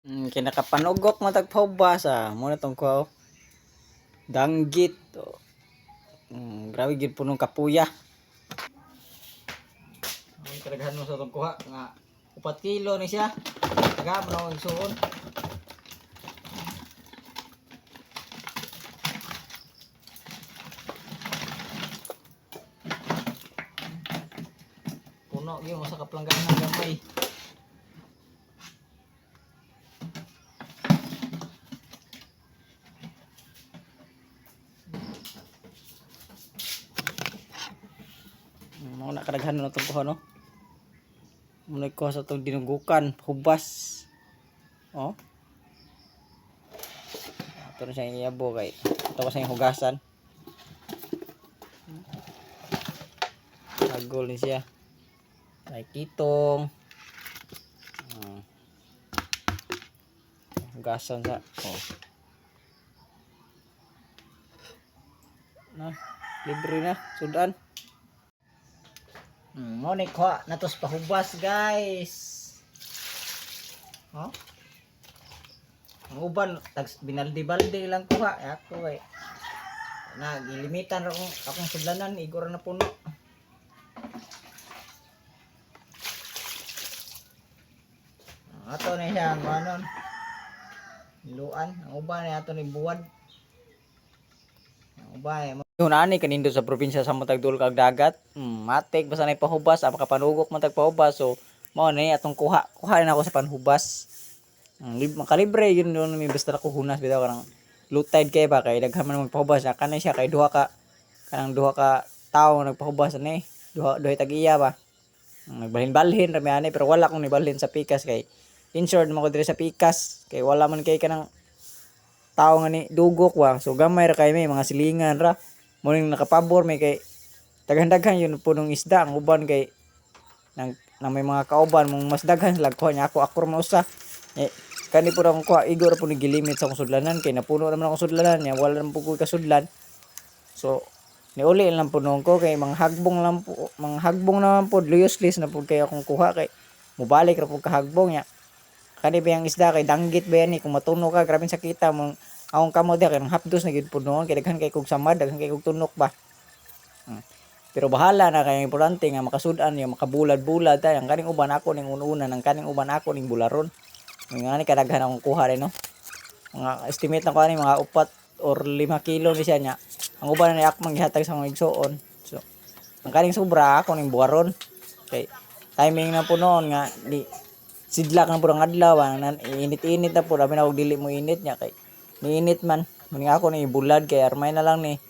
Kinakapanugok matag paubasa mo na tong ko danggit. Grabe gid punong kapuya. Ang kadaghan mo sa tong kuha nga 4 kilo ni siya. Taga mo na igsuon. Puno gyud mo sa kaplangganan gamay. Mo na kadaghan na tong kuha no. Muna ko sa itong dinugukan, hubas. Oh. Ito na siya iyabo kay. Ito ko sa hugasan. Agol ni siya. Ay kitong. Hugasan sa. Oh. Na, libre na, sudan. Mo ni ko natos pahubas guys. Oh. Ang uban binaldi-baldi lang kuha ako eh. Nagilimitan ra akong sudlanan igor na puno. Ato na siya ano. Iluan, ang uban ay ato ni buwad. Ang uban yun ani kanindo sa probinsya sa Matagdul kag dagat. Matik basta nay pahubas, makapanugok man tag pahubas. So mao ni atong kuha na ako sa panhubas. Makalibre yun doon may basta ako hunas bitaw karang low tide kay ba kay daghan man magpahubas na kanay siya kay duha ka tawo nagpahubas ani. Duha tag-iya ba. Nagbalhin-balhin rami ani pero wala akong nibalhin sa pikas kay insured mo ko diri sa pikas kay wala man kay kanang tao nga ni dugok wa. So gamay ra kay may mga silingan ra. Muning nakapabor may kay daghan-daghan yun punong isda ang uban kay nang may mga kauban mong mas daghan sila kuha niya ako ra usa kani pud akong kuha igor pud gilimit sa akong sudlanan kay napuno naman akong sudlanan niya wala man pud ko kasudlan. So niuli lang pud ko kay manghagbong naman pud luyos-lis na pud kay akong kuha kay mubalik ra pud kahagbong niya kani ba ang isda kay danggit ba yan kung matuno ka grabe sakita mong akong kamo dia kay hapdos na gid pud noon kay daghan kay kog samad daghan kay kog tunok ba. Pero bahala na kay importante nga makasud-an niya makabulad-bulad tay ang kaning uban ako ning una nang kaning uban ako ning bularon. Ngani kadaghan akong kuha rin no. Mga estimate na ko ani mga 4 or 5 kilo ni siya nya. Ang uban na ako manggihatag sa mga igsuon. So ang kaning sobra ako ning buwaron. Kay timing na po noon nga di sidlak na pud ang adlaw init-init na pud abi na og dili mo init nya kay niinit man muni ako ni bulad kay armay na lang ni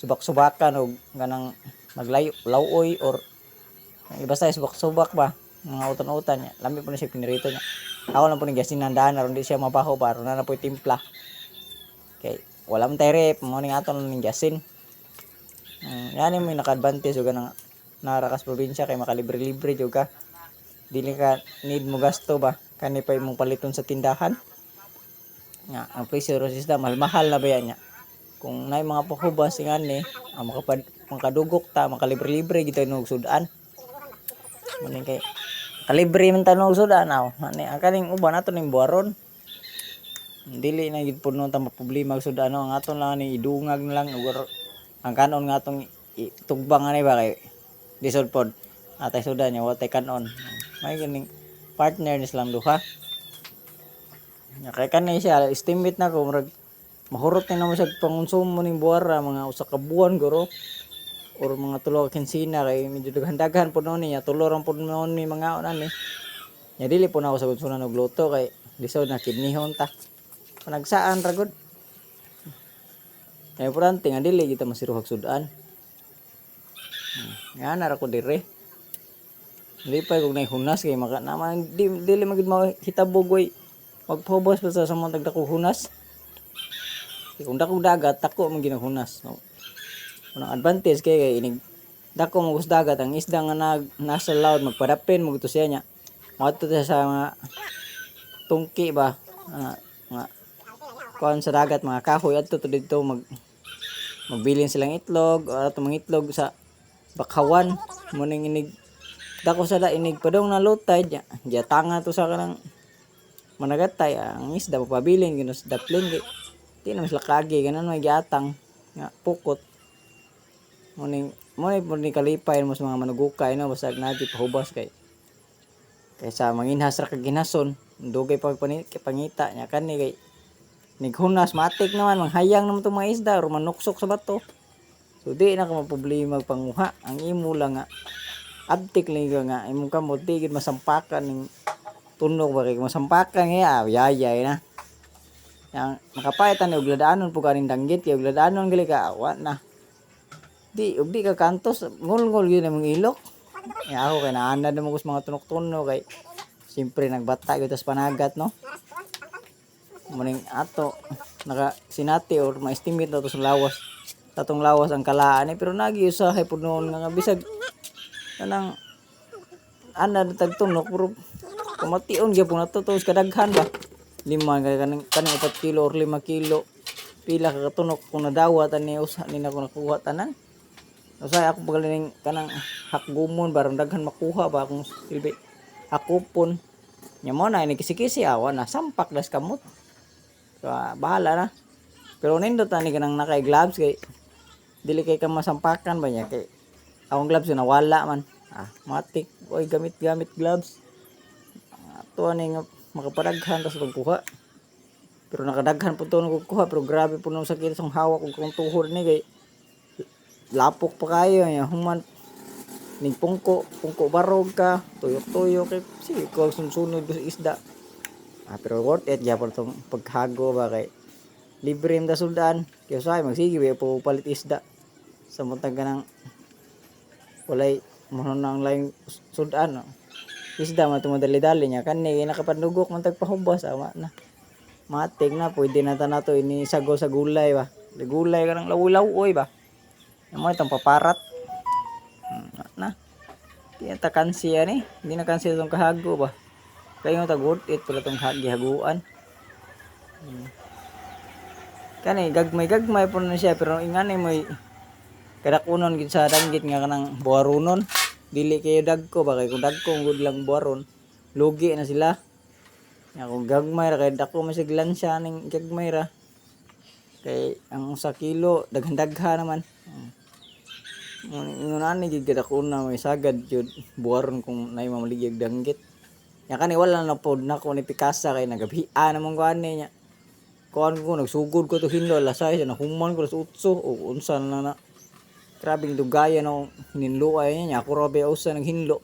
subak-subakan og ganang maglayo lawoy or basta subak-subak ba mga utan-utan nya lami po na siya pinirito nya ako lang po ni gasinandaan aron di siya mabaho ba aron na po timpla kay wala man tay mo ning aton ning gasin yani mo naka-advantage og ganang narakas probinsya kay makalibre-libre jud ka dili ka need mo gasto ba kani pa imong paliton sa tindahan nga ang presyo ro isda mahal na ba yan nya kung nay mga pahubas ingani makadugok ta makalibre-libre gito og sudan maning kay kalibre man tanog sudan ani ang kaning uban ato ning buwaron dili na gid puno ta problema og sudan ang aton lang ni idungag na lang ug ang kanon nga atong tugbang ani ba kay disod pod atay sudan nya wa tay kanon may kining partner ni silang duha nya kay kanay siya estimate na ko murag mahurot na mo siya pangonsumo ning buwara mga usa ka buwan guro or mga 3 ka kinsina kay medyo daghan-daghan pud noon niya tulo ra pud noon ni mga onan ni nya dili po na ako sa gunsunan og luto kay lisod na kidnihon ta panagsaan ra gud kay importante nga dili kita masiruhag sudan nga na ra ko dire lipay kog nay hunas kay maka naman dili magid mahitabog way magpobos pa sa mga dagdakog hunas kung dakong dagat tako man ginahunas no unang advantage kay inig dako mo gus dagat ang isda nga nasa loud magpadapin mo gito siya nya moadto sa mga tungki ba nga kuan sa dagat mga kahoy adto to didto magbilin silang itlog o ato mga itlog sa bakawan mo ning inig dako sa inig padong na low tide nya tanga to sa kanang managatay ang isda papabilin gino sa daplin kay di na sila kagi ganan may giatang nga pukot mo ni kalipay mo sa mga manugukay no basta nadi pahubas kaysa manginhas ra kag ginason dugay pa pangita nya kani kay nighunas matik naman manghayang naman tong mga isda or manuksok sa bato. So di na ka problema panguha ang imo lang nga abtik lang nga imong kamot di gid masampakan ning tunog ba kay masampakan nga yayay na. Yang makapayitan ni og ladaanon po kaning danggit kay og ladaanon gali ka awa na. Di ka kantos ngol-ngol gyud imong ilok. Ako kay naanad mo kus mga tunok-tunok kay siyempre nagbata gyud tas panagat no. Muning ato naka sinati or ma-estimate na to sa lawas tatong lawas ang kalaan pero nagiusahay pud noon nga bisag kanang anad tagtunok pero kamation gyapon nato tos kadaghan ba 5 kanang 4 kilo or 5 kilo pila ka katunok kung nadawat ani usa ni nako nakuha tanan usay ako pagaling kanang hakgumon barang daghan makuha ba kung silbi hakupon nya mo na ini kisi-kisi awa na sampak das kamot. So, bahala na. Pero nindot ani kanang nakay gloves kay dili kay ka masampakan ba niya kay akong gloves yun nawala man. Matik oy gamit gloves. Ato ani nga makapadaghan tas pagkuha. Pero nakadaghan po to nagkuha pero grabe po nung sakit sang hawak ug kung tuhod ni kay lapok pa kayo nya human ning pungko barog ka tuyok kay sige ko sunod sa isda. Pero worth it gyapon tong paghago ba kay libre im da sudan kay usay magsige ba po palit isda sa muntag kanang walay mo nang laing sudan no. Isda man tumadali-dali nya kani nakapanugok man tagpahubas ama na matig na pwede na ta nato ini sago sa gulay ba gulay kanang law-lawoy ba mo itong paparat na di ta kansiya ni hindi na kansiya tong kahago ba kaya nga worth it pala itong gihaguan. Kani gagmay po na siya pero ingani mo kadakunon gid sa danggit nga kanang buwaronon. Dili kayo dagko ba kay kung dagko gud lang buwaron lugi na sila. Nya kung gagmay ra kay dako masiglan siya ning gagmay ra. Kay ang 1 kilo daghan-daghan naman. Ngunani gid kadakuna may sagad jud buwaron kung nay mamaligig danggit. Nya kani wala na pod nako ni pikasa kay nagabhian namong kuani nya. Kuan ko nagsugod ko to hinlo lasay sa nahuman ko sa utso o unsa na grabing dugaya no hinluay niya ako ra ba usa nang hinlo.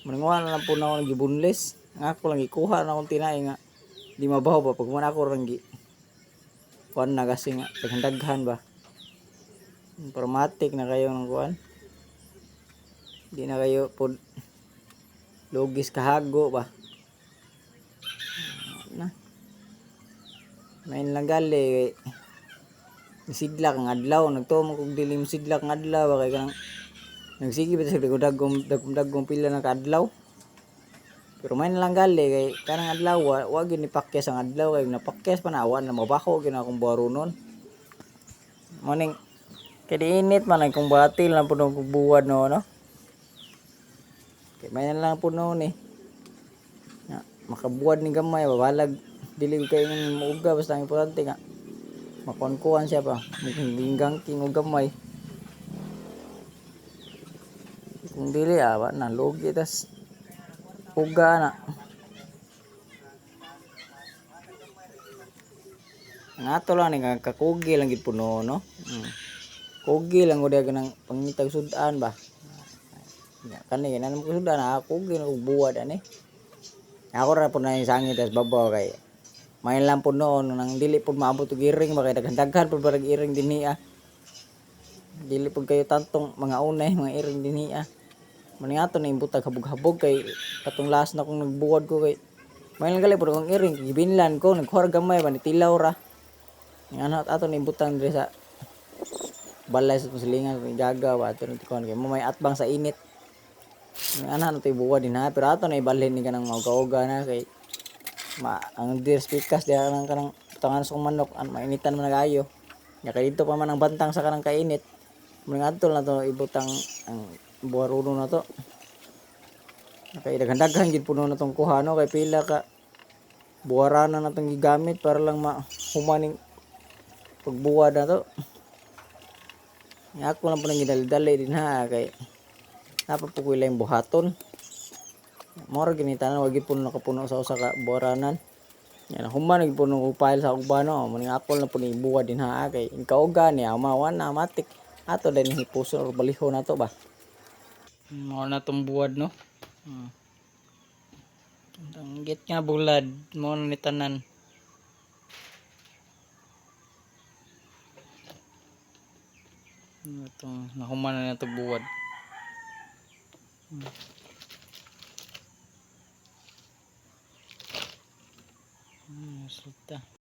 Maningwa na lang po na ako gibunlis. Nga ako lang ikuha na akong tinay nga di mabaho ba pag man ako rang gi kuan na kasi nga daghan ba. Informatic na kayo ng kuan. Di na kayo pod logis kahago ba na main lang gali sidlak ang adlaw nagtumo kog dili mo sidlak ang adlaw ba kay kanang nagsige ba sa dagom pila na kaadlaw pero main lang gali kay kanang adlaw wa gyud ni pakyas ang adlaw kay napakyas pa na awan na mabaho gyud akong buwaronon morning kay init man ay kung batil lang pud kog buwad no kay may lang po noon makabuwad ni gamay babalag dili kay muuga basta ang importante nga makuan-kuan siya pa minggang king og gamay kung dili awa na logi tas uga na ngato lang ni kakugi lang gid puno no kugi lang gud nang pangitag sudan ba. Kani nanam ko sudah na ako ginubuwad ani. Ako ra po na sangit as babaw kay may lang po noon nang dili po maabot og iring ba kay daghan po barag iring dinhi Dili po kayo tantong mga unay mga iring dinhi Mani ato na imbutag habog-habog kay katong last na kung nagbuwad ko kay may lang gali po kong iring gibinlan ko nagkuhar gamay ba ni tilaw ra. Nga ato na imbutang diri sa balay sa silingan gagaw ato ni kuan kay may atbang sa init. Ana na tay buwa din pero ato na ibalhin ni kanang mauga-uga na kay ang deer spikas diha kanang tangan sa manok mainitan man nagayo nya kay dito pa man ang bantang sa kanang kainit muna adto na to ibutang ang buwaruno na to kay daghan-daghan gid puno na tong kuha no kay pila ka buwaranan na itong gigamit para lang humaning pagbuwad na to. Ako lang po nang ginali-dali din ha, kay napapukoy lang buhaton. Mora ginitanan, wag po nakapuno sa usa ka buwaranan. Yan, human nagpuno ko file sa ubano, maning ako na po ni buwad din ha, kay kauga niya, umawan na matik. Ato din hipuso or baliho na to ba. Mao na tong buwad no. Ang git nga bulad mo ni tanan. Itong nahuman na ito buwad. Resulta.